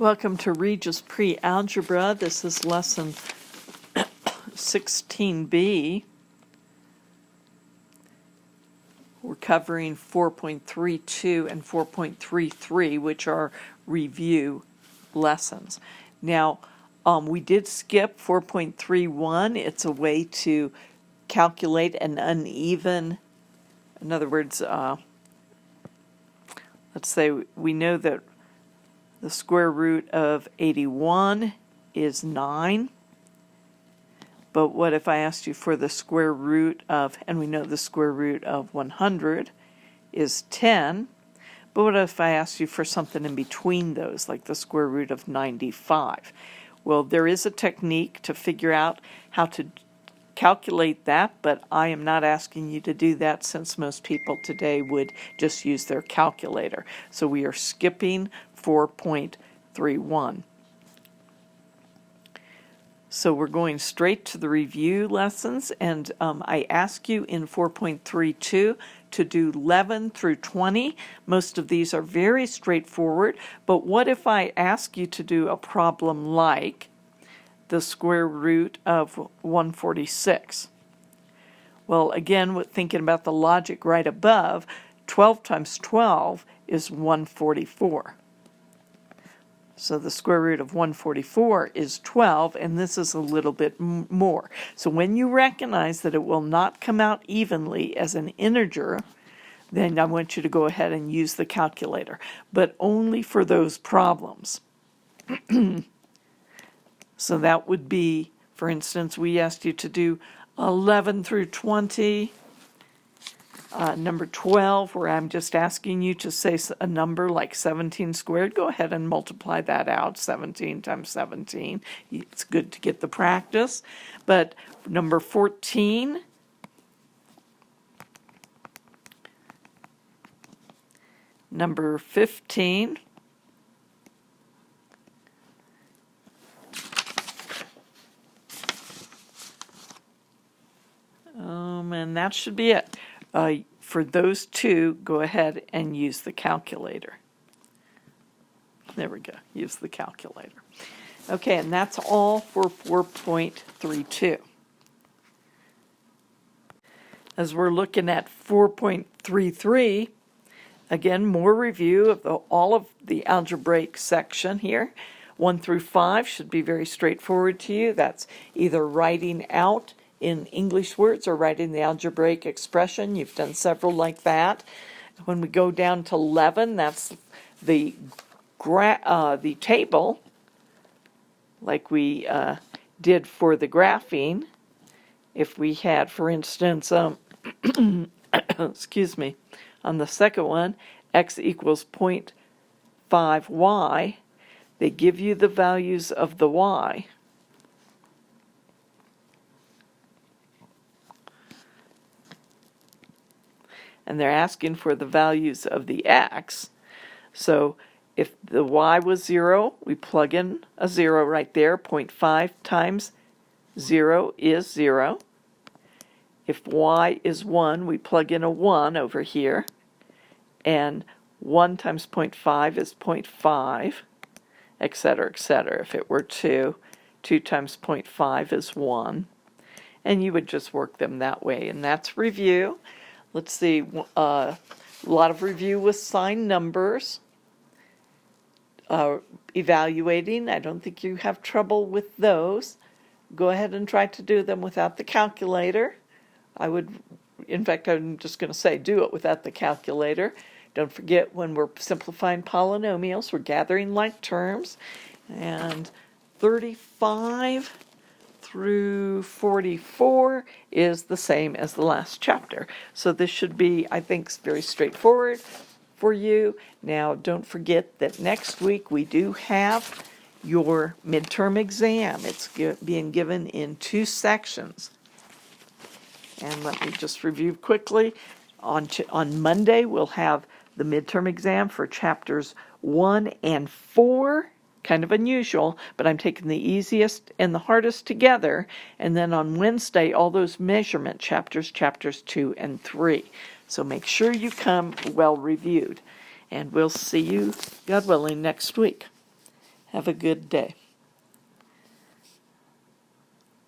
Welcome to Rges Pre-Algebra. This is lesson 16B. We're covering 4.32 and 4.33, which are review lessons. Now, we did skip 4.31. It's a way to calculate an uneven, in other words, let's say we know that the square root of 81 is 9. But what if I asked you for the square root of, and we know the square root of 100 is 10. But what if I asked you for something in between those, like the square root of 95? Well, there is a technique to figure out how to calculate that, but I am not asking you to do that since most people today would just use their calculator. So we are skipping 4.31. So we're going straight to the review lessons, and I ask you in 4.32 to do 11 through 20. Most of these are very straightforward, but what if I ask you to do a problem like the square root of 146? Well, again, thinking about the logic right above, 12 times 12 is 144. So the square root of 144 is 12, and this is a little bit more. So when you recognize that it will not come out evenly as an integer, then I want you to go ahead and use the calculator, but only for those problems. So that would be, for instance, we asked you to do 11 through 20. Number 12, where I'm just asking you to say a number like 17 squared, go ahead and multiply that out, 17 times 17. It's good to get the practice. But number 14, number 15, and that should be it. For those two, go ahead and use the calculator. There we go, use the calculator. Okay, and that's all for 4.32. As we're looking at 4.33, again, more review of all of the algebraic section here. 1 through 5 should be very straightforward to you. That's either writing out in English words or writing the algebraic expression. You've done several like that. When we go down to 11, that's the table, like we did for the graphing. If we had, for instance, excuse me, on the second one, x equals 0.5y, they give you the values of the y. And they're asking for the values of the x. So if the y was 0, we plug in a 0 right there. 0.5 times 0 is 0. If y is 1, we plug in a 1 over here. And 1 times 0.5 is 0.5, etc., etc. If it were 2, 2 times 0.5 is 1. And you would just work them that way. And that's review. Let's see, a lot of review with signed numbers. Evaluating, I don't think you have trouble with those. Go ahead and try to do them without the calculator. In fact, I'm just going to say do it without the calculator. Don't forget, when we're simplifying polynomials, we're gathering like terms. And 35 through 44 is the same as the last chapter. So this should be, I think, very straightforward for you. Now, don't forget that next week we do have your midterm exam. It's being given in 2 sections. And let me just review quickly. On Monday, we'll have the midterm exam for chapters 1 and 4. Kind of unusual, but I'm taking the easiest and the hardest together. And then on Wednesday, all those measurement chapters, chapters 2 and 3. So make sure you come well reviewed. And we'll see you, God willing, next week. Have a good day.